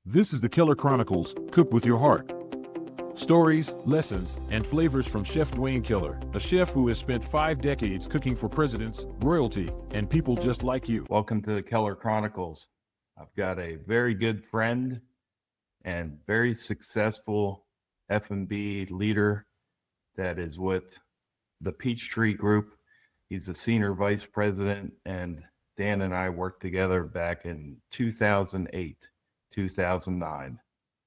This is the Keller Chronicles, Cook with Your Heart. Stories, lessons, and flavors from Chef Duane Keller, a chef who has spent 5 decades cooking for presidents, royalty, and people just like you. Welcome to the Keller Chronicles. I've got a very good friend and very successful F&B leader that is with the Peachtree Group. He's the senior vice president, and Dan and I worked together back in 2008, 2009.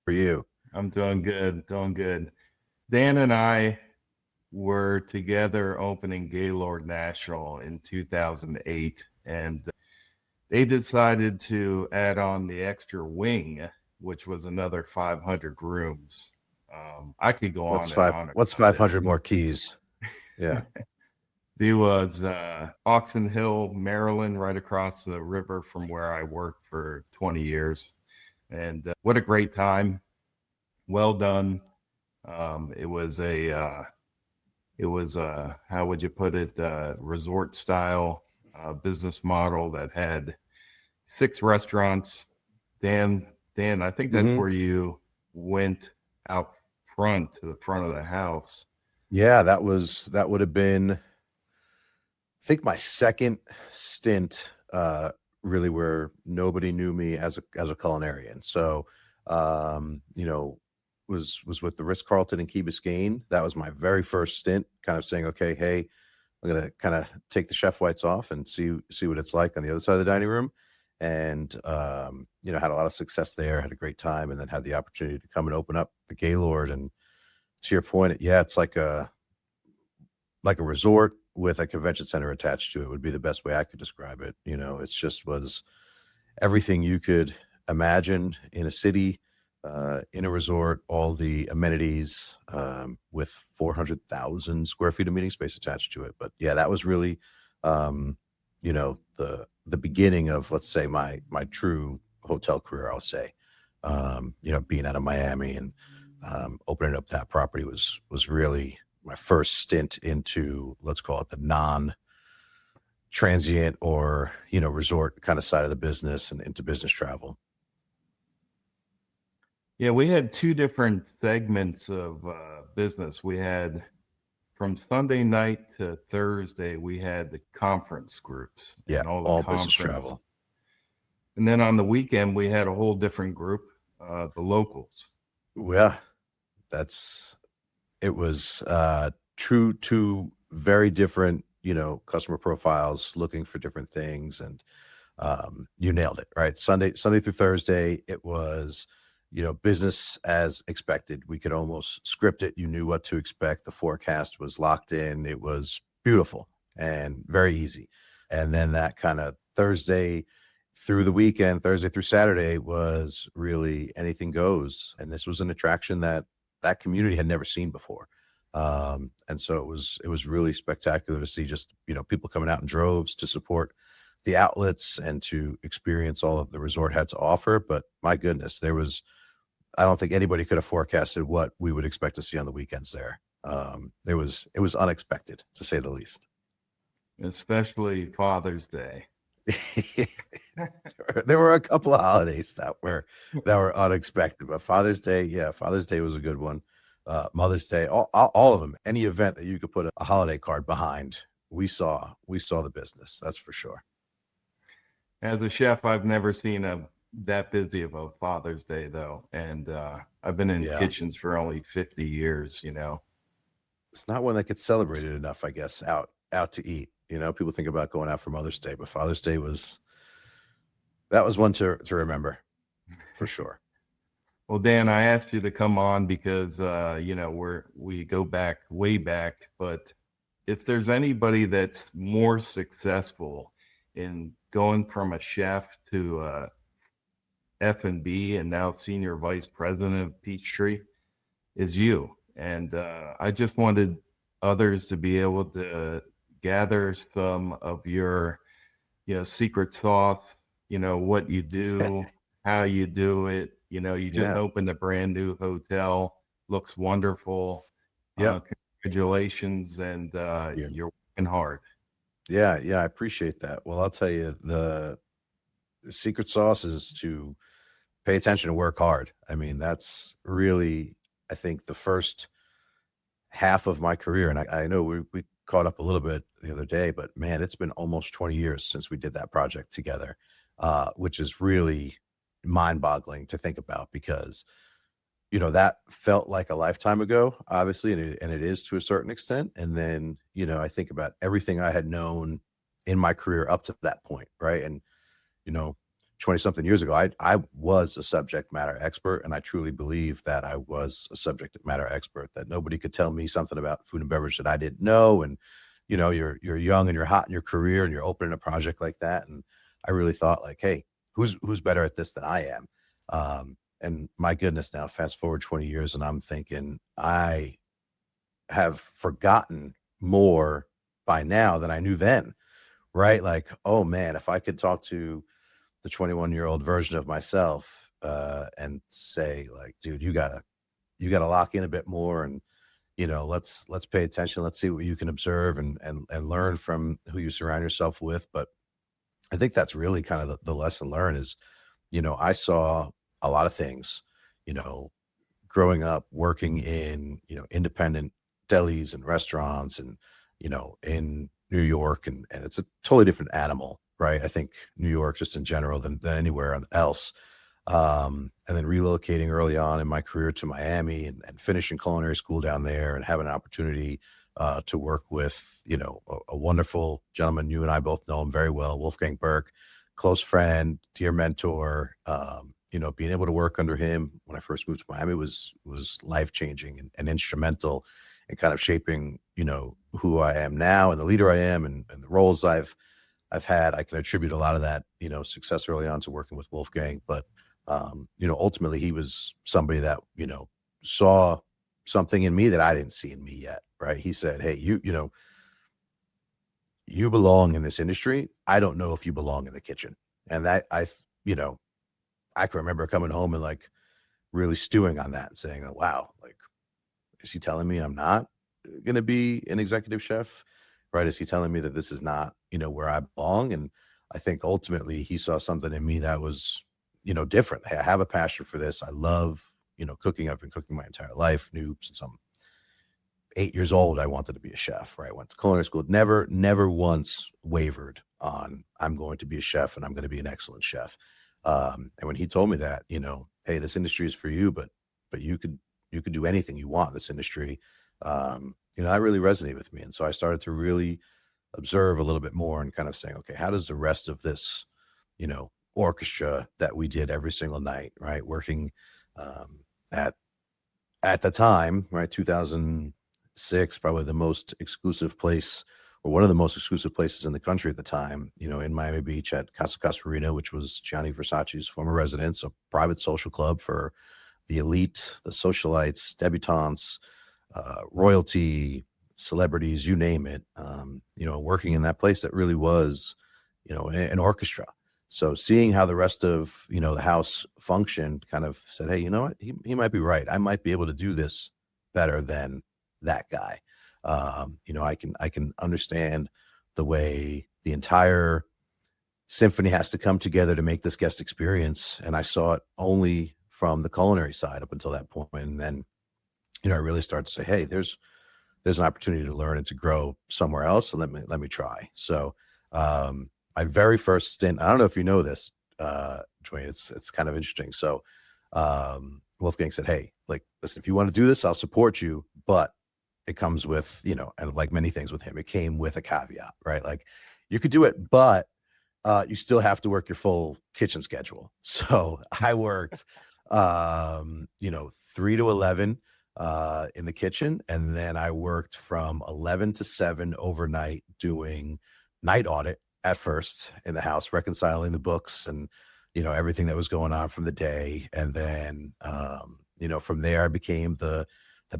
For you? I'm doing good. Dan and I were together opening Gaylord National in 2008, and they decided to add on the extra wing, which was another 500 rooms. I could go on and on. What's 500 more keys? Yeah. There was Oxon Hill, Maryland, right across the river from where I worked for 20 years. And what a great time. Well done. It was how would you put it, resort style business model that had 6 restaurants. Dan, I think that's where you went out front to the front of the house. Yeah, that would have been, I think, my second stint, really, where nobody knew me as a culinarian. So, was with the Ritz-Carlton in Key Biscayne. That was my very first stint, kind of saying, okay, hey, I'm going to kind of take the chef whites off and see what it's like on the other side of the dining room. And, had a lot of success there, had a great time, and then had the opportunity to come and open up the Gaylord. And to your point, yeah, it's like a resort with a convention center attached to it would be the best way I could describe it. It's just was everything you could imagine in a city, in a resort, all the amenities, with 400,000 square feet of meeting space attached to it. But yeah, that was really, the beginning of, let's say, my true hotel career, I'll say. Being out of Miami and opening up that property was really my first stint into, let's call it, the non-transient or resort kind of side of the business and into business travel. Yeah, we had 2 different segments of business. We had, from Sunday night to Thursday, we had the conference groups. Yeah, and all business travel. And then on the weekend, we had a whole different group, the locals. Yeah, it was true to very different, customer profiles, looking for different things. And you nailed it, right? Sunday through Thursday, it was, business as expected. We could almost script it. You knew what to expect. The forecast was locked in. It was beautiful and very easy. And then that kind of Thursday through the weekend, Thursday through Saturday, was really anything goes. And this was an attraction that community had never seen before. And so it was really spectacular to see just, people coming out in droves to support the outlets and to experience all that the resort had to offer. But my goodness, I don't think anybody could have forecasted what we would expect to see on the weekends there. It was unexpected, to say the least. Especially Father's Day. There were a couple of holidays that were unexpected, but Father's Day was a good one. Mother's Day, all of them. Any event that you could put a holiday card behind, we saw the business. That's for sure. As a chef, I've never seen that busy of a Father's Day, though, and I've been in kitchens for only 50 years. It's not one that gets celebrated enough, I guess. Out to eat. People think about going out for Mother's Day, but Father's Day was one to remember, for sure. Well, Dan, I asked you to come on because we go back way back, but if there's anybody that's more successful in going from a chef to F&B and now senior vice president of Peachtree, is you. And I just wanted others to be able to gather some of your, secret sauce, what you do, how you do it. You just opened a brand new hotel, looks wonderful. Yeah. Congratulations. And you're working hard. Yeah. I appreciate that. Well, I'll tell you, the secret sauce is to pay attention and work hard. I mean, that's really, I think, the first half of my career. And I know we caught up a little bit the other day, but man, it's been almost 20 years since we did that project together, which is really mind boggling to think about because, that felt like a lifetime ago, obviously, and it is to a certain extent. And then, I think about everything I had known in my career up to that point, right? And, you know, 20 something years ago, I was a subject matter expert. And I truly believe that I was a subject matter expert, that nobody could tell me something about food and beverage that I didn't know. And, you're young and you're hot in your career and you're opening a project like that. And I really thought like, hey, who's better at this than I am? And my goodness, now fast forward 20 years and I'm thinking I have forgotten more by now than I knew then, right? Like, oh man, if I could talk to the 21-year-old version of myself and say like, dude, you gotta lock in a bit more, and let's pay attention, let's see what you can observe and learn from who you surround yourself with. But I think that's really kind of the lesson learned is, I saw a lot of things, you know, growing up working in, independent delis and restaurants and, in New York, and it's a totally different animal, right? I think New York just in general than anywhere else. And then relocating early on in my career to Miami and finishing culinary school down there and having an opportunity to work with, a wonderful gentleman. You and I both know him very well, Wolfgang Burke, close friend, dear mentor. Being able to work under him when I first moved to Miami was life changing and instrumental in kind of shaping, who I am now and the leader I am and the roles I've had. I can attribute a lot of that, success early on to working with Wolfgang. But ultimately he was somebody that, saw something in me that I didn't see in me yet. Right. He said, hey, you belong in this industry. I don't know if you belong in the kitchen. And that I can remember coming home and like really stewing on that and saying, oh, wow, like, is he telling me I'm not going to be an executive chef? Right. Is he telling me that this is not, where I belong? And I think ultimately he saw something in me that was, different. Hey, I have a passion for this. I love, cooking. I've been cooking my entire life. Knew since I'm 8 years old, I wanted to be a chef, right? I went to culinary school, never once wavered on I'm going to be a chef and I'm going to be an excellent chef. And when he told me that, hey, this industry is for you, but you could do anything you want in this industry. That really resonated with me. And so I started to really observe a little bit more and kind of saying, okay, how does the rest of this, orchestra that we did every single night, right? Working at the time, right, 2006, probably the most exclusive place or one of the most exclusive places in the country at the time, in Miami Beach at Casa Casarino, which was Gianni Versace's former residence, a private social club for the elite, the socialites, debutantes, royalty, celebrities, you name it. Working in that place that really was, an orchestra. So seeing how the rest of, the house functioned kind of said, hey, you know what, he might be right. I might be able to do this better than that guy. I can understand the way the entire symphony has to come together to make this guest experience. And I saw it only from the culinary side up until that point. And then, I really started to say, hey, there's an opportunity to learn and to grow somewhere else. So let me try. So, my very first stint, I don't know if you know this, Duane, it's kind of interesting. So, Wolfgang said, hey, like, listen, if you want to do this, I'll support you, but it comes with, and like many things with him, it came with a caveat, right? Like you could do it, but you still have to work your full kitchen schedule. So I worked, 3 to 11 in the kitchen. And then I worked from 11 to 7 overnight doing night audit at first in the house, reconciling the books and, everything that was going on from the day. And then, from there I became the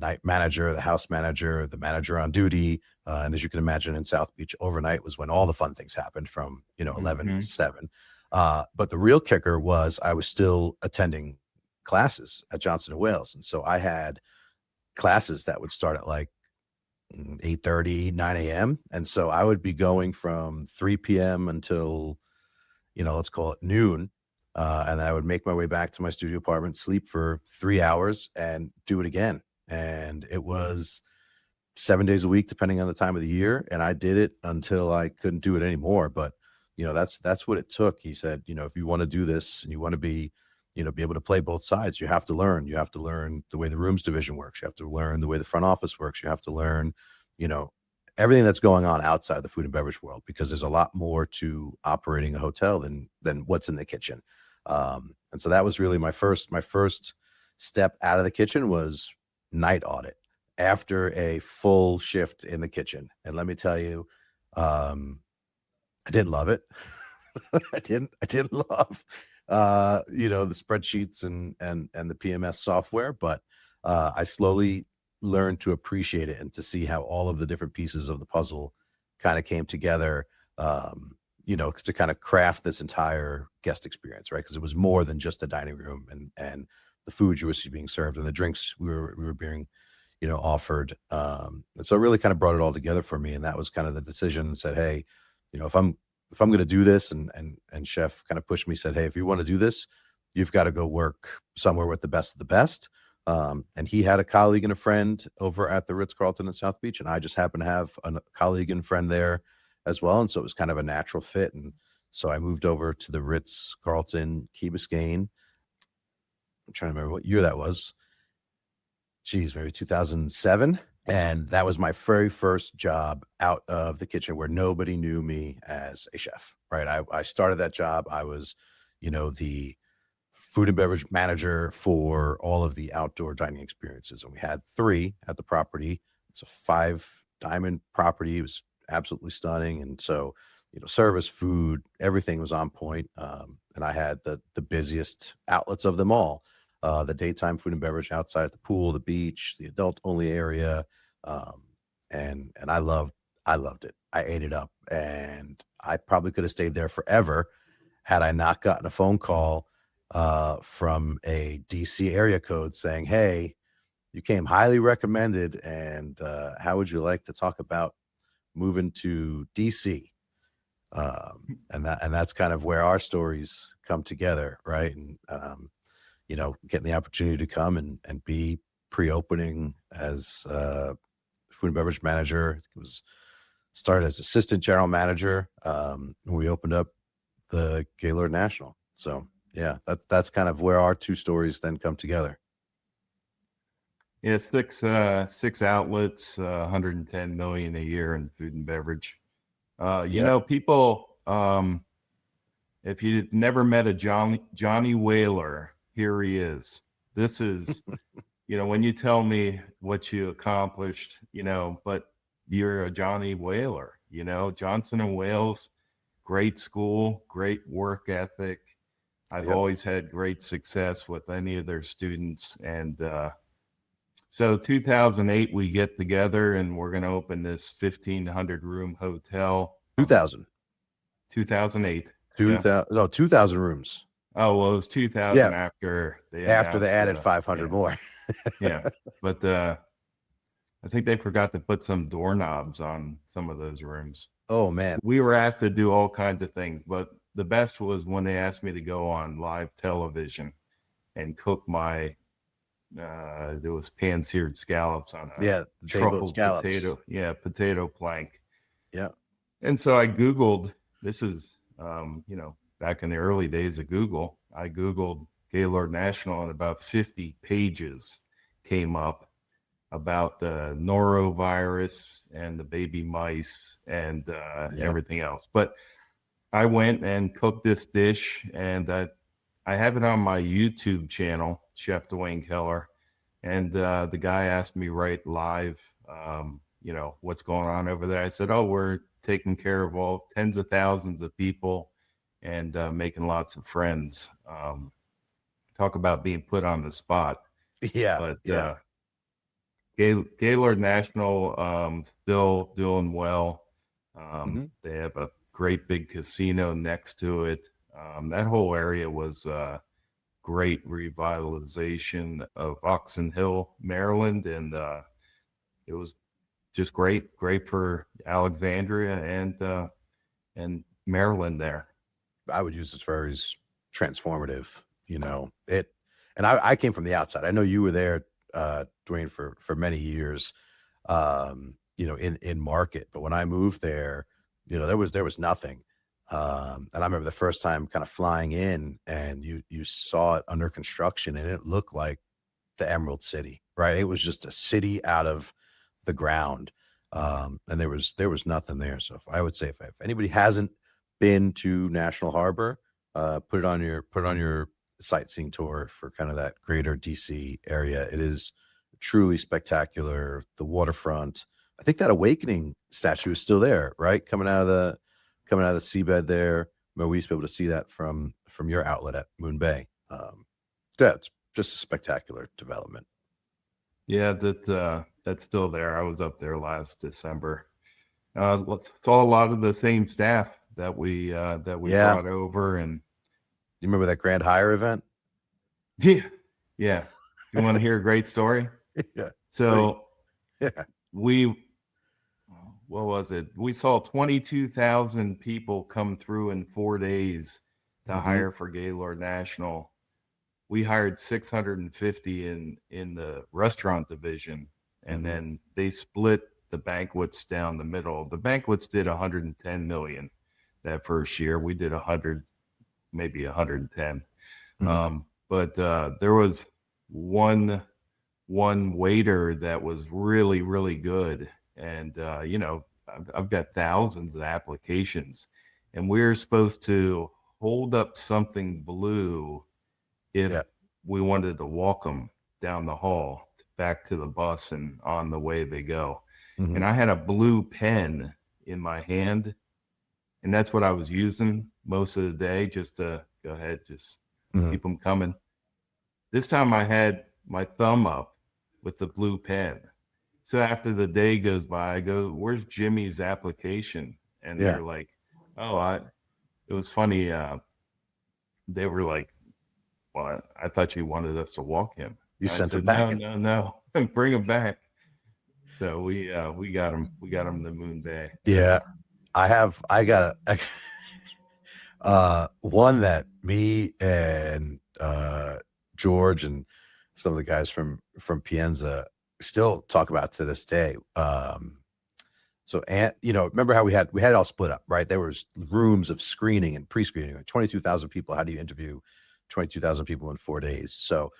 night manager, the house manager, the manager on duty. And as you can imagine, in South Beach, overnight was when all the fun things happened from, 11 to 7. But the real kicker was I was still attending classes at Johnson & Wales. And so I had classes that would start at like 8:30, 9 a.m. And so I would be going from 3 p.m. until, let's call it noon, And I would make my way back to my studio apartment, sleep for 3 hours, and do it again. And it was 7 days a week, depending on the time of the year. And I did it until I couldn't do it anymore. But, that's what it took. He said, if you want to do this and you want to be able to play both sides, you have to learn. You have to learn the way the rooms division works. You have to learn the way the front office works. You have to learn, everything that's going on outside the food and beverage world, because there's a lot more to operating a hotel than what's in the kitchen. And so that was really my first step out of the kitchen was night audit after a full shift in the kitchen. And let me tell you, I didn't love it. I didn't love, the spreadsheets and the PMS software, but I slowly learned to appreciate it and to see how all of the different pieces of the puzzle kind of came together, to kind of craft this entire guest experience, right? Because it was more than just a dining room and the food you were being served and the drinks we were being, offered. And so it really kind of brought it all together for me. And that was kind of the decision and said, hey, if I'm going to do this, and Chef kind of pushed me, said, hey, if you want to do this, you've got to go work somewhere with the best of the best. And he had a colleague and a friend over at the Ritz-Carlton in South Beach, and I just happened to have a colleague and friend there as well. And so it was kind of a natural fit. And so I moved over to the Ritz-Carlton Key Biscayne. I'm trying to remember what year that was. Geez, maybe 2007. And that was my very first job out of the kitchen where nobody knew me as a chef, right? I started that job. I was, the food and beverage manager for all of the outdoor dining experiences. And we had 3 at the property. It's a 5-diamond property. It was absolutely stunning. And so, service, food, everything was on point. And I had the busiest outlets of them all. The daytime food and beverage outside at the pool, the beach, the adult only area. And I loved it. I ate it up, and I probably could have stayed there forever had I not gotten a phone call from a DC area code saying, hey, you came highly recommended, and how would you like to talk about moving to DC? And that's kind of where our stories come together, right? And getting the opportunity to come and be pre-opening as food and beverage manager. It was started as assistant general manager. We opened up the Gaylord National. So yeah, that's kind of where our 2 stories then come together. Yeah, 6 outlets, 110 million a year in food and beverage. People, if you've never met a Johnny Whaler, here he is. This is, when you tell me what you accomplished, but you're a Johnny Whaler, Johnson and Wales, great school, great work ethic. I've always had great success with any of their students. And so 2008, we get together and we're going to open this 1,500 room hotel. 2008. 2,000 rooms. Oh, well, it was 2000 after they added 500 more. Yeah. But I think they forgot to put some doorknobs on some of those rooms. Oh, man. We were asked to do all kinds of things, but the best was when they asked me to go on live television and cook my, there was pan-seared scallops on a truffled potato plank. Yeah. And so I Googled, this is, back in the early days of Google, I Googled Gaylord National and about 50 pages came up about the norovirus and the baby mice and everything else. But I went and cooked this dish, and I have it on my YouTube channel, Chef Duane Keller. And the guy asked me right live, what's going on over there. I said, oh, we're taking care of all tens of thousands of people and making lots of friends. Talk about being put on the spot. Yeah. But Gaylord National still doing well. They have a great big casino next to it. That whole area was great revitalization of Oxon Hill, Maryland, and it was just great for Alexandria and Maryland there. I would use this phrase, transformative, and I came from the outside. I know you were there, Duane, for many years, in market, but when I moved there, there was nothing. And I remember the first time kind of flying in, and you saw it under construction, and it looked like the Emerald City, right? It was just a city out of the ground. And there was nothing there. So I would say if anybody hasn't been to National Harbor, put it on your sightseeing tour for kind of that greater DC area. It is truly spectacular. The waterfront. I think that Awakening statue is still there, right? Coming out of the seabed there. We used to be able to see that from your outlet at Moon Bay. It's just a spectacular development. Yeah, that's still there. I was up there last December. Saw a lot of the same staff that we brought over. And you remember that Grand Hire event? Yeah. You want to hear a great story? Yeah. So what was it? We saw 22,000 people come through in 4 days to hire for Gaylord National. We hired 650 in the restaurant division, and then they split the banquets down the middle. The banquets did 110 million that first year. We did 100, maybe 110. But there was one waiter that was really, really good. And, I've got thousands of applications, and we're supposed to hold up something blue if we wanted to walk them down the hall back to the bus and on the way they go. And I had a blue pen in my hand, and that's what I was using most of the day, just to go ahead, just keep them coming. This time I had my thumb up with the blue pen. So after the day goes by, I go, "Where's Jimmy's application?" And they're like, it was funny. They were like, "Well, I thought you wanted us to walk him." You sent him back. No, bring him back. So we got him to Moon Bay. Yeah, I got one that me and George and some of the guys from Pienza still talk about to this day. So, remember how we had it all split up, right? There was rooms of screening and pre-screening, like 22,000 people. How do you interview 22,000 people in 4 days? So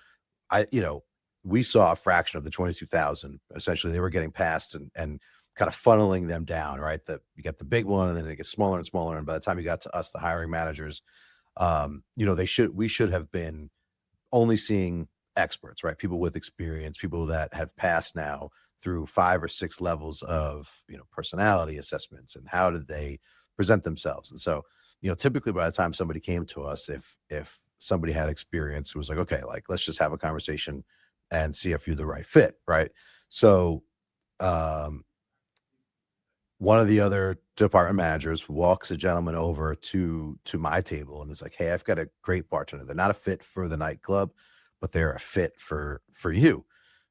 we saw a fraction of the 22,000. Essentially, they were getting passed and kind of funneling them down, right? That you get the big one, and then it gets smaller and smaller. And by the time you got to us, the hiring managers, we should have been only seeing experts, right? People with experience, people that have passed now through 5 or 6 levels of, personality assessments and how did they present themselves. And so, typically by the time somebody came to us, if somebody had experience, it was like, okay, like, let's just have a conversation and see if you're the right fit. Right. So, one of the other department managers walks a gentleman over to my table and is like, "Hey, I've got a great bartender. They're not a fit for the nightclub, but they're a fit for you."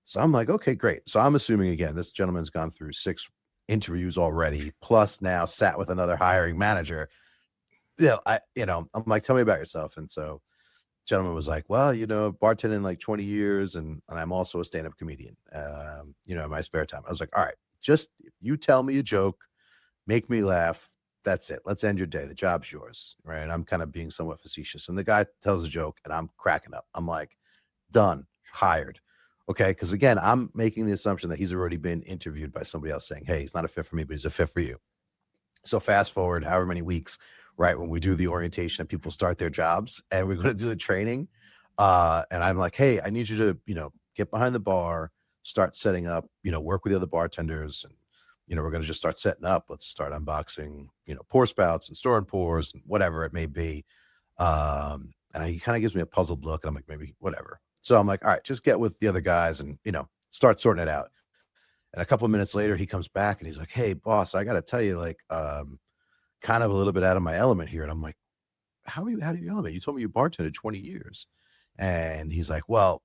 So I'm like, okay, great. So I'm assuming, again, this gentleman's gone through 6 interviews already, plus now sat with another hiring manager. I'm like, "Tell me about yourself." And so gentleman was like, "Well, bartending like 20 years, and I'm also a stand-up comedian, in my spare time." I was like, "All right, just if you tell me a joke, make me laugh, that's it. Let's end your day. The job's yours." Right. And I'm kind of being somewhat facetious. And the guy tells a joke and I'm cracking up. I'm like, done, hired. Okay. Because again, I'm making the assumption that he's already been interviewed by somebody else saying, "Hey, he's not a fit for me, but he's a fit for you." So fast forward however many weeks, right, when we do the orientation and people start their jobs and we're going to do the training. And I'm like, "Hey, I need you to, get behind the bar, start setting up, work with the other bartenders. And, we're going to just start setting up. Let's start unboxing, pour spouts and store and pours and whatever it may be." And he kind of gives me a puzzled look. And I'm like, "Maybe whatever." So I'm like, "All right, just get with the other guys and, start sorting it out." And a couple of minutes later, he comes back and he's like, "Hey, boss, I got to tell you, like, kind of a little bit out of my element here." And I'm like, how do you element? You told me you bartended 20 years. And he's like, "Well,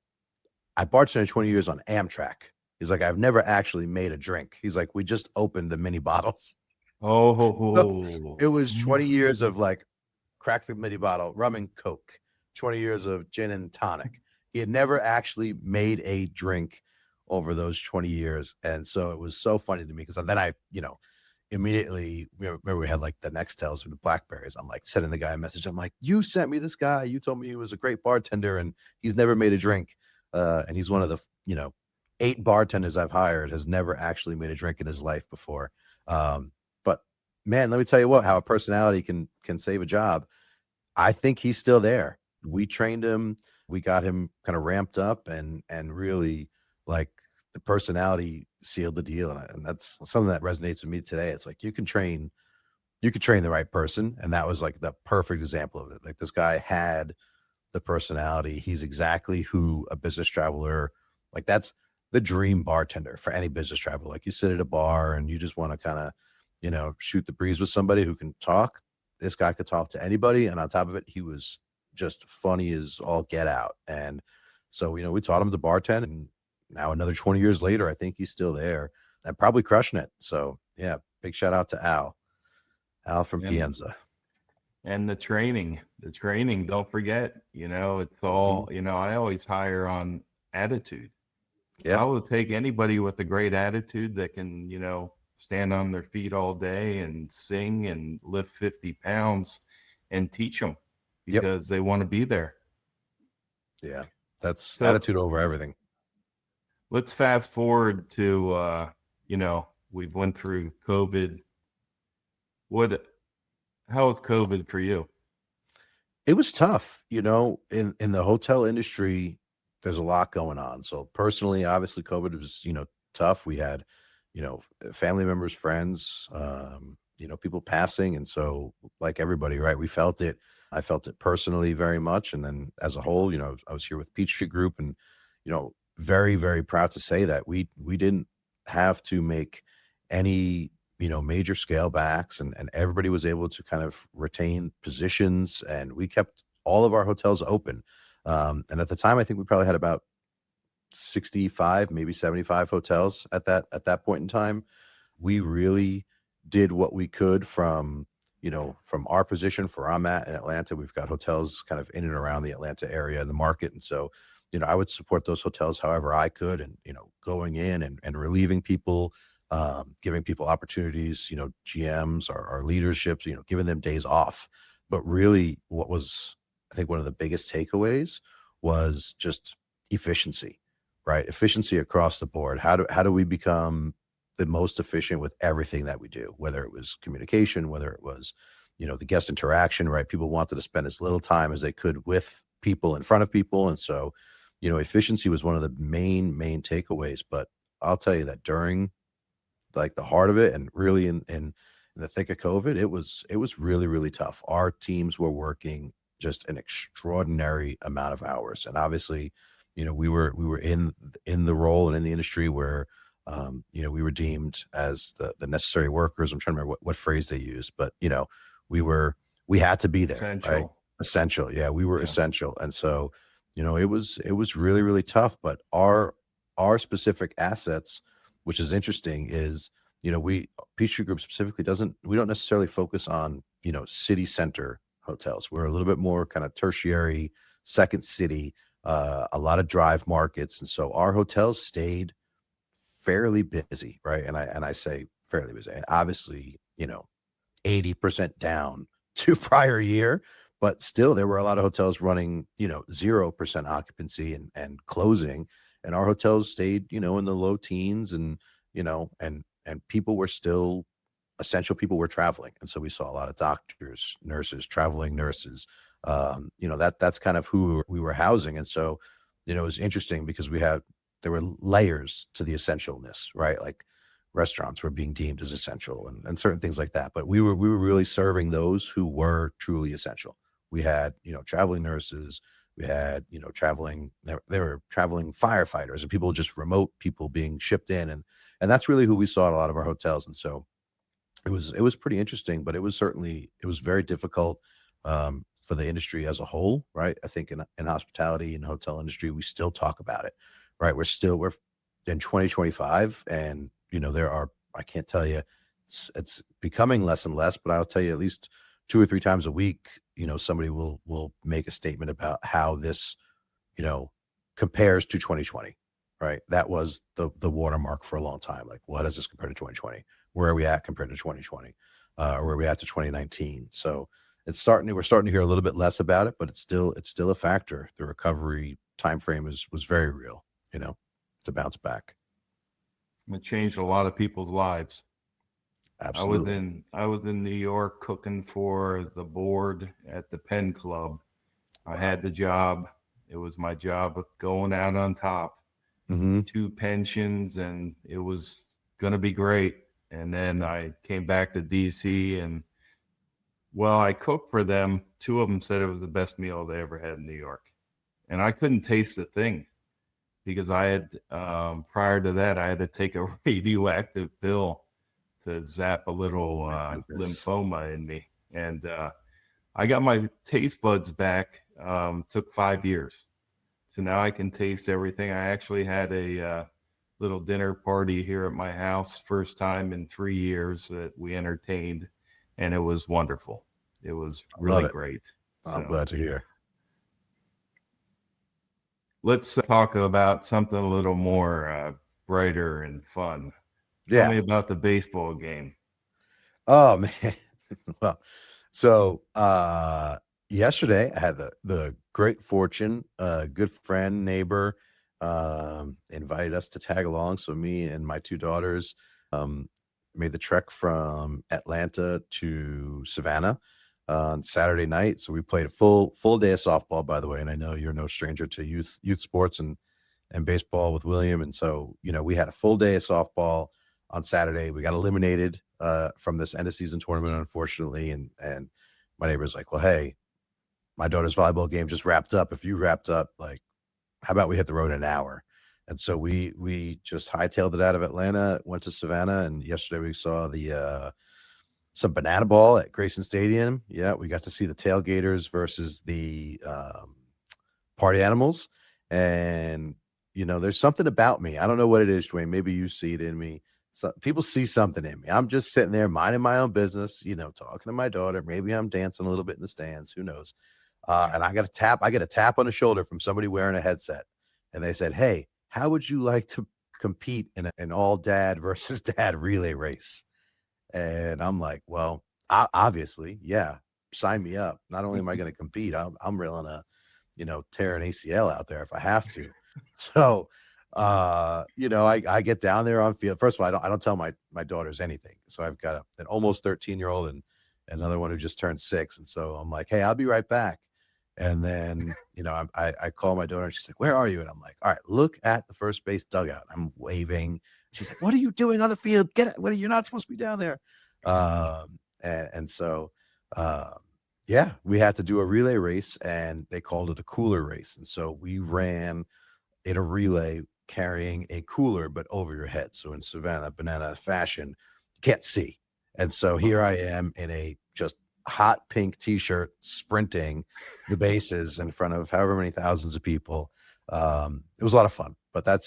I bartended 20 years on Amtrak." He's like, "I've never actually made a drink." He's like, "We just opened the mini bottles." Oh, So it was 20 years of like, crack the mini bottle, rum and Coke, 20 years of gin and tonic. He had never actually made a drink over those 20 years. And so it was so funny to me because then I, immediately remember we had like the Nextels with the Blackberries. I'm like sending the guy a message. I'm like, you sent me this guy. You told me he was a great bartender and he's never made a drink. And he's one of the, 8 bartenders I've hired has never actually made a drink in his life before. But man, let me tell you what, how a personality can save a job. I think he's still there. We trained him. We got him kind of ramped up and really like the personality sealed the deal. And that's something that resonates with me today. It's like you can train the right person. And that was like the perfect example of it. Like this guy had the personality. He's exactly who a business traveler, like that's the dream bartender for any business traveler. Like you sit at a bar and you just want to kind of, shoot the breeze with somebody who can talk. This guy could talk to anybody. And on top of it, he was just funny as all get out. And so, we taught him to bartend, and now another 20 years later, I think he's still there and probably crushing it. So yeah, big shout out to Al from Pienza. And the training, don't forget, it's all, I always hire on attitude. Yeah. I will take anybody with a great attitude that can, stand on their feet all day and sing and lift 50 pounds and teach them because they want to be there. Yeah. That's attitude over everything. Let's fast forward to, we've went through COVID. How was COVID for you? It was tough, in the hotel industry, there's a lot going on. So personally, obviously COVID was, tough. We had, family members, friends, people passing. And so like everybody, right, we felt it. I felt it personally very much. And then as a whole, I was here with Peachtree Group and, very, very proud to say that we didn't have to make any, major scale backs and everybody was able to kind of retain positions and we kept all of our hotels open. And at the time, I think we probably had about 65, maybe 75 hotels at that point in time. We really did what we could from our position for I'm at in Atlanta. We've got hotels kind of in and around the Atlanta area in the market. And so, I would support those hotels however I could and, going in and relieving people, giving people opportunities, GMs, our leaderships, giving them days off. But really what was, I think one of the biggest takeaways was just efficiency, right? Efficiency across the board. How do we become the most efficient with everything that we do, whether it was communication, whether it was, the guest interaction, right? People wanted to spend as little time as they could with people, in front of people. And so, efficiency was one of the main takeaways. But I'll tell you that during like the heart of it and really in the thick of COVID, it was really, really tough. Our teams were working just an extraordinary amount of hours. And obviously, we were in the role and in the industry where, we were deemed as the necessary workers. I'm trying to remember what phrase they used, but we had to be there. Essential. Right? Essential. Yeah. We were essential. And so, it was really, really tough, but our specific assets, which is interesting is, Peachtree Group specifically we don't necessarily focus on, city center hotels. We're a little bit more kind of tertiary, second city, a lot of drive markets. And so our hotels stayed fairly busy, right? And I say fairly busy. Obviously, 80% down to prior year, but still there were a lot of hotels running, 0% occupancy and closing. And our hotels stayed, in the low teens and, and people were still essential. People were traveling. And so we saw a lot of doctors, nurses, traveling nurses, that's kind of who we were housing. And so, it was interesting because there were layers to the essentialness, right? Like restaurants were being deemed as essential and certain things like that. But we were really serving those who were truly essential. We had, traveling nurses, we had, traveling, they were traveling firefighters and people, just remote people being shipped in. And that's really who we saw at a lot of our hotels. And so it was pretty interesting, but it was very difficult for the industry as a whole, right? I think in hospitality and hotel industry, we still talk about it, right? We're in 2025 and, I can't tell you, it's becoming less and less, but I'll tell you at least 2 or 3 times a week, somebody will make a statement about how this, compares to 2020, right? That was the watermark for a long time. Like, what does this compare to 2020? Where are we at compared to 2020? Or where are we at to 2019? So we're starting to hear a little bit less about it, but it's still a factor. The recovery time frame was very real, to bounce back. It changed a lot of people's lives. Absolutely. I was in New York cooking for the board at the Penn Club. I had the job. It was my job of going out on top. Mm-hmm. 2 pensions, and it was going to be great. And then I came back to DC, and well, I cooked for them. 2 of them said it was the best meal they ever had in New York. And I couldn't taste a thing because I had, prior to that, I had to take a radioactive pill to zap a little lymphoma in me. And I got my taste buds back. Took 5 years. So now I can taste everything. I actually had a little dinner party here at my house, first time in 3 years that we entertained, and it was wonderful. It was really great. I'm glad to hear. Let's talk about something a little more brighter and fun. Yeah. Tell me about the baseball game. Oh man. Well, so yesterday I had the great fortune, a good friend, neighbor, invited us to tag along. So me and my 2 daughters made the trek from Atlanta to Savannah on Saturday night. So we played a full day of softball, by the way. And I know you're no stranger to youth sports and baseball with William. And so, we had a full day of softball on Saturday. We got eliminated from this end of season tournament, unfortunately. And my neighbor's like, well, hey, my daughter's volleyball game just wrapped up. If you wrapped up, like, how about we hit the road in an hour? And so we just hightailed it out of Atlanta, went to Savannah, and yesterday we saw some banana ball at Grayson Stadium. Yeah, we got to see the tailgaters versus the party animals. And, there's something about me. I don't know what it is, Duane. Maybe you see it in me. So people see something in me. I'm just sitting there minding my own business, talking to my daughter. Maybe I'm dancing a little bit in the stands. Who knows? And I get a tap on the shoulder from somebody wearing a headset. And they said, hey, how would you like to compete in an all dad versus dad relay race? And I'm like, well, obviously, yeah, sign me up. Not only am I going to compete, I'm willing to, tear an ACL out there if I have to. So, I get down there on field. First of all, I don't tell my daughters anything. So I've got an almost 13-year-old and another one who just turned 6. And so I'm like, hey, I'll be right back. And then, I call my daughter and she's like, where are you? And I'm like, all right, look at the first base dugout. I'm waving. She's like, what are you doing on the field? Get it. You're not supposed to be down there. And so, yeah, we had to do a relay race and they called it a cooler race. And so we ran in a relay carrying a cooler, but over your head. So in Savannah banana fashion, you can't see. And so here I am in a just hot pink t-shirt sprinting the bases in front of however many thousands of people. It was a lot of fun, but I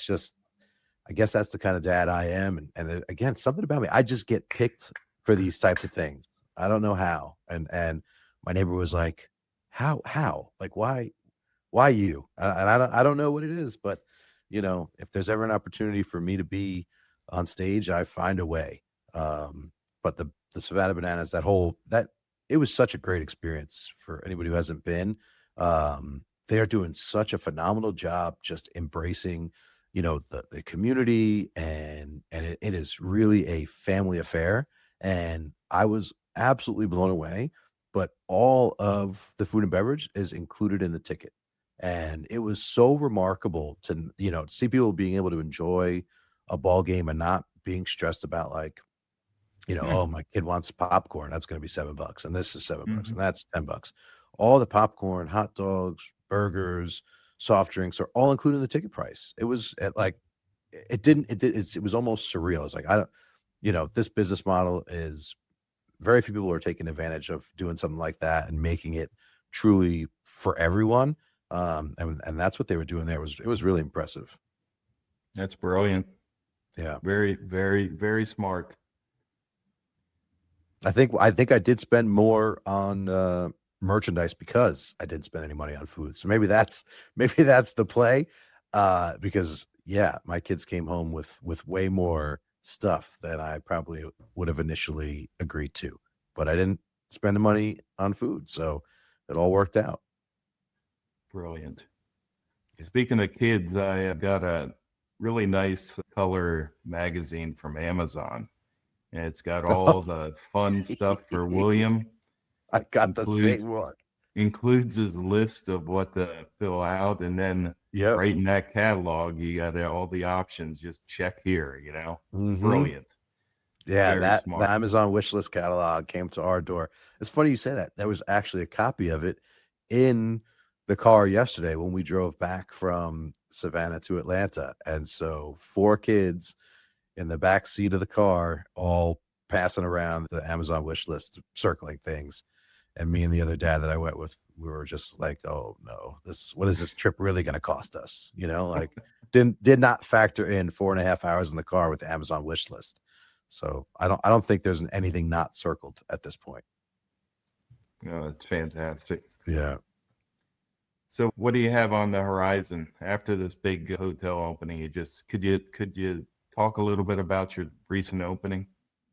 guess that's the kind of dad I am. And again, something about me, I just get picked for these types of things. I don't know how. And my neighbor was like, how, like, why you? And I don't know what it is, but if there's ever an opportunity for me to be on stage, I find a way. But the Savannah Bananas, it was such a great experience for anybody who hasn't been. They are doing such a phenomenal job just embracing, the community, and it is really a family affair. And I was absolutely blown away, but all of the food and beverage is included in the ticket. And it was so remarkable to see people being able to enjoy a ball game and not being stressed about, like, oh, my kid wants popcorn. That's going to be $7. And this is $7 and that's $10. All the popcorn, hot dogs, burgers, soft drinks are all included in the ticket price. It was it was almost surreal. It's like, I don't, this business model is very few people are taking advantage of doing something like that and making it truly for everyone. And that's what they were doing there. It was really impressive. That's brilliant. Yeah. Very, very, very smart. I think I did spend more on merchandise because I didn't spend any money on food. So maybe that's the play. Because yeah, my kids came home with way more stuff than I probably would have initially agreed to. But I didn't spend the money on food, so it all worked out. Brilliant. Yeah. Speaking of kids, I got a really nice color magazine from Amazon, and it's got all the fun stuff for William. I got the Includes same one. includes his list of what to fill out, and then Yep. right in that catalog, you got all the options. Just check here, Mhm. Brilliant. Yeah, Very the smart. Amazon wish list catalog came to our door. It's funny you say that. There was actually a copy of it in the car yesterday when we drove back from Savannah to Atlanta. And so 4 kids in the back seat of the car, all passing around the Amazon wish list, circling things. And me and the other dad that I went with, we were just like, "Oh no, what is this trip really going to cost us?" Like did not factor in 4.5 hours in the car with the Amazon wish list. So I don't think there's anything not circled at this point. Oh, it's fantastic. Yeah. So, what do you have on the horizon after this big hotel opening? Could you talk a little bit about your recent opening?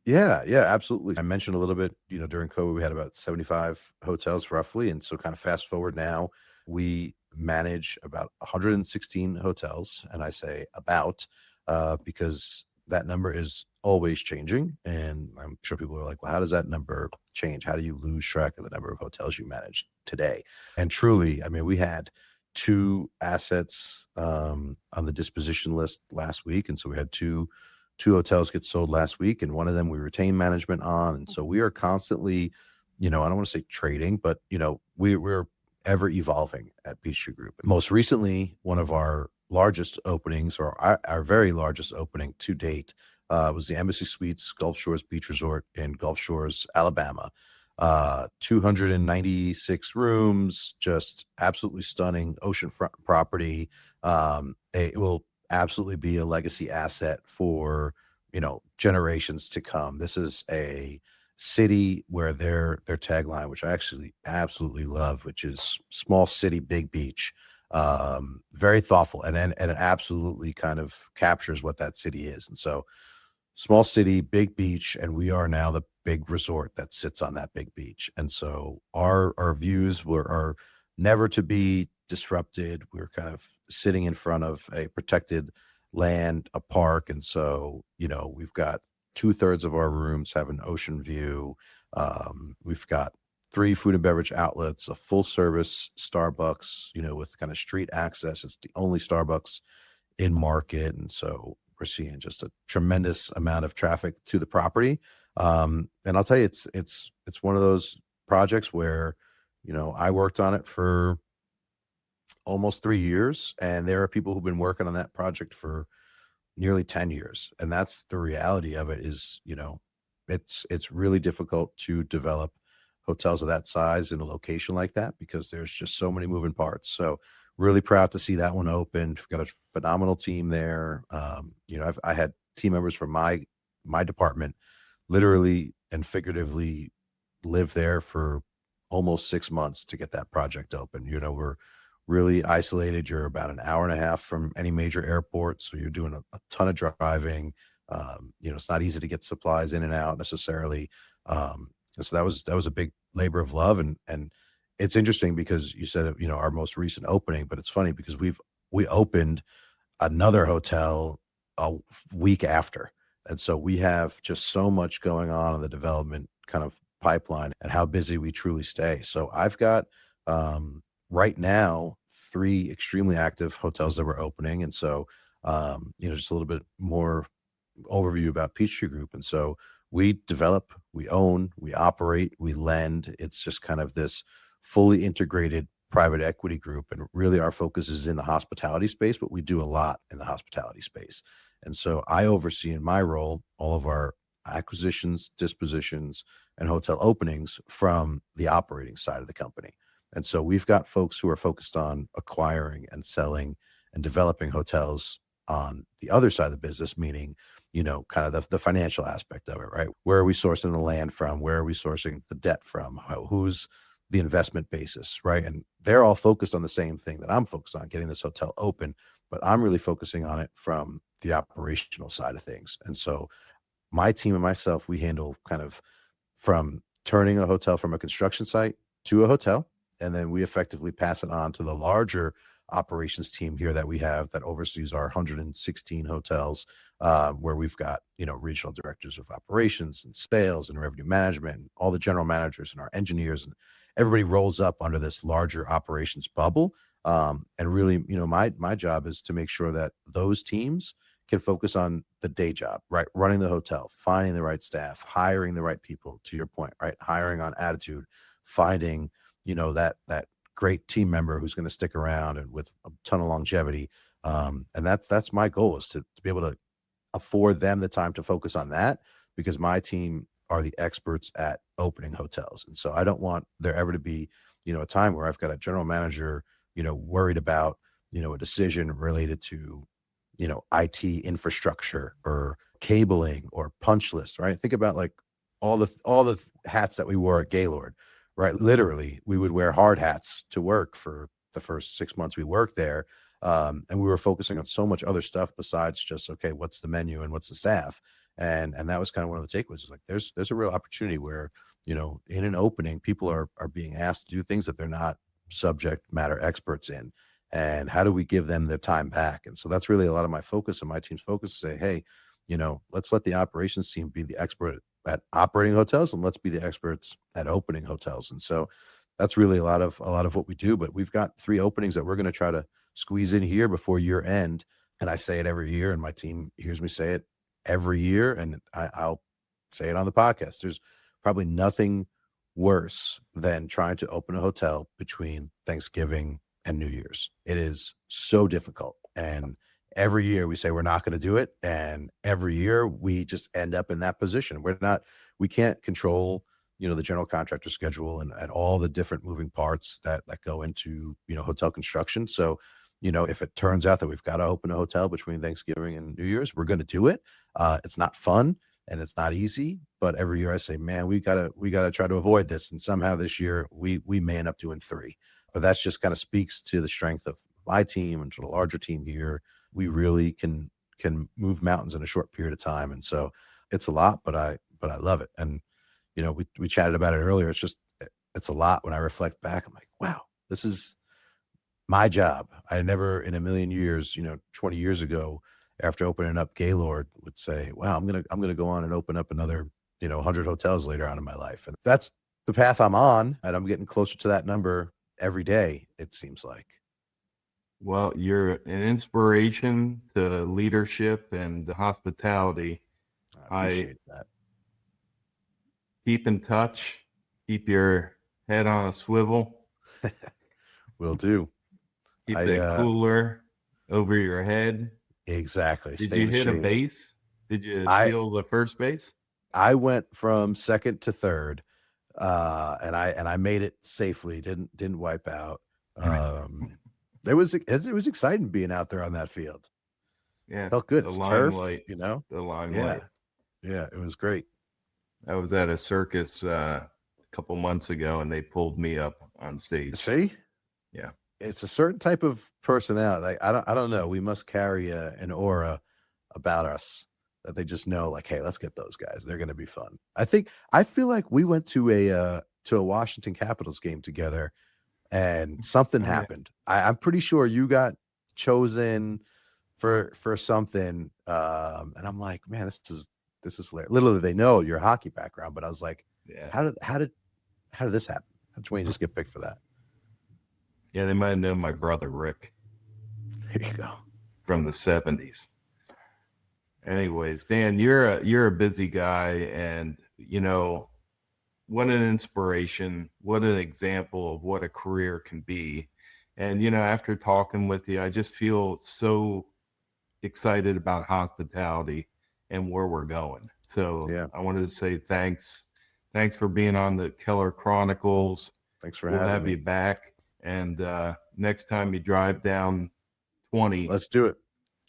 Yeah, yeah, absolutely. I mentioned a little bit, during COVID, we had about 75 hotels roughly. And so kind of fast forward now, we manage about 116 hotels. And I say about because that number is always changing. And I'm sure people are like, well, how does that number change? How do you lose track of the number of hotels you manage today? And truly, I mean, we had 2 assets on the disposition list last week. And so we had two hotels get sold last week, and one of them we retain management on. And so we are constantly, I don't want to say trading, but we're ever evolving at Peachtree Group. Most recently, one of our largest openings, or our very largest opening to date, was the Embassy Suites Gulf Shores Beach Resort in Gulf Shores, Alabama. 296 rooms, just absolutely stunning oceanfront property. It will absolutely be a legacy asset for generations to come. This is a city where their tagline, which I actually absolutely love, which is small city, big beach. Very thoughtful, and it absolutely kind of captures what that city is. And so small city, big beach, and we are now the big resort that sits on that big beach. And so our views are never to be disrupted. We're kind of sitting in front of a protected land, a park. And so, we've got 2/3 of our rooms have an ocean view. We've got 3 food and beverage outlets, a full service Starbucks, with kind of street access. It's the only Starbucks in market. And so we're seeing just a tremendous amount of traffic to the property. And I'll tell you, it's one of those projects where, I worked on it for almost 3 years, and there are people who've been working on that project for nearly 10 years. And that's the reality of it is, it's really difficult to develop hotels of that size in a location like that because there's just so many moving parts. So really proud to see that one open. We've got a phenomenal team there. I had team members from my department literally and figuratively live there for almost 6 months to get that project open. We're really isolated. You're about an hour and a half from any major airport, so you're doing a ton of driving. It's not easy to get supplies in and out necessarily. And so that was a big labor of love, and it's interesting because you said our most recent opening, but it's funny because we opened another hotel a week after. And so we have just so much going on in the development kind of pipeline and how busy we truly stay. So I've got right now 3 extremely active hotels that we're opening. And so just a little bit more overview about Peachtree Group. And so we develop, we own, we operate, we lend. It's just kind of this fully integrated private equity group. And really our focus is in the hospitality space, but we do a lot in the hospitality space. And so I oversee in my role all of our acquisitions, dispositions, and hotel openings from the operating side of the company. And so we've got folks who are focused on acquiring and selling and developing hotels on the other side of the business, meaning, kind of the financial aspect of it, right? Where are we sourcing the land from? Where are we sourcing the debt from? Who's the investment basis, right? And they're all focused on the same thing that I'm focused on, getting this hotel open, but I'm really focusing on it from the operational side of things. And so my team and myself, we handle kind of from turning a hotel from a construction site to a hotel. And then we effectively pass it on to the larger operations team here that we have that oversees our 116 hotels, where we've got, regional directors of operations and sales and revenue management, and all the general managers and our engineers, and everybody rolls up under this larger operations bubble. And really, my job is to make sure that those teams can focus on the day job, right? Running the hotel, finding the right staff, hiring the right people, to your point, right? Hiring on attitude, finding, that great team member who's going to stick around and with a ton of longevity. And that's my goal, is to be able to afford them the time to focus on that, because my team are the experts at opening hotels. And so I don't want there ever to be, a time where I've got a general manager, worried about, a decision related to, IT infrastructure or cabling or punch lists, right? Think about like all the hats that we wore at Gaylord, right? Literally, we would wear hard hats to work for the first 6 months we worked there. And we were focusing on so much other stuff besides just, okay, what's the menu and what's the staff? And that was kind of one of the takeaways, is like, there's a real opportunity where, in an opening, people are being asked to do things that they're not subject matter experts in. And how do we give them their time back? And so that's really a lot of my focus and my team's focus, to say, hey, let's let the operations team be the expert at operating hotels, and let's be the experts at opening hotels. And so that's really a lot of what we do. But we've got 3 openings that we're going to try to squeeze in here before year end. And I say it every year, and my team hears me say it every year. And I'll say it on the podcast. There's probably nothing worse than trying to open a hotel between Thanksgiving and New Year's. It is so difficult. And every year we say we're not going to do it. And every year we just end up in that position. We can't control, the general contractor schedule and all the different moving parts that go into, hotel construction. So, if it turns out that we've got to open a hotel between Thanksgiving and New Year's, we're going to do it. It's not fun and it's not easy, but every year I say, man, we gotta try to avoid this. And somehow this year we may end up doing 3. But that's just kind of speaks to the strength of my team and to the larger team here. We really can move mountains in a short period of time. And so it's a lot, but I love it. And, we chatted about it earlier. It's a lot. When I reflect back, I'm like, wow, this is my job. I never in a million years, 20 years ago, after opening up Gaylord, would say, wow, I'm going to go on and open up another, 100 hotels later on in my life. And that's the path I'm on. And I'm getting closer to that number every day, it seems like. Well, you're an inspiration to leadership and hospitality. I appreciate that. Keep in touch. Keep your head on a swivel. Will do. Keep that cooler over your head. Exactly. Did you hit a base? Did you feel the first base? I went from second to third, and I made it safely. Didn't wipe out. It was exciting being out there on that field. Yeah, felt good. It's turf, the limelight. Yeah, it was great. I was at a circus a couple months ago, and they pulled me up on stage. See, yeah, it's a certain type of personality. Like, I don't know. We must carry an aura about us that they just know, like, hey, let's get those guys. They're going to be fun. I feel like we went to a Washington Capitals game together, and something happened. I'm pretty sure you got chosen for something, and I'm like, man, this is hilarious. Little did they know your hockey background, but I was like, yeah, how did this happen? How did Duane just get picked for that? Yeah, they might have known my brother Rick. There you go. From the 70s. Anyways, Dan, you're a busy guy, and what an inspiration, what an example of what a career can be. And after talking with you, I just feel so excited about hospitality and where we're going. So yeah. I wanted to say thanks for being on the Keller Chronicles. Thanks for having me. We'll have you back, and next time you drive down 20, let's do it.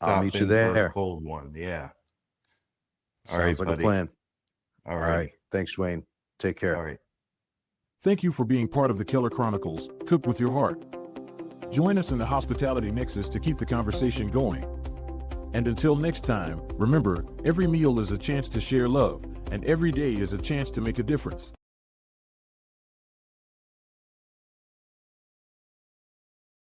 I'll meet you in for a there. cold one. Yeah. All Sounds right, like buddy. a plan. All All right. right. Thanks, Dwayne. Take care. All right. Thank you for being part of the Keller Chronicles, Cook with Your Heart. Join us in the Hospitality Nexus to keep the conversation going. And until next time, remember, every meal is a chance to share love, and every day is a chance to make a difference.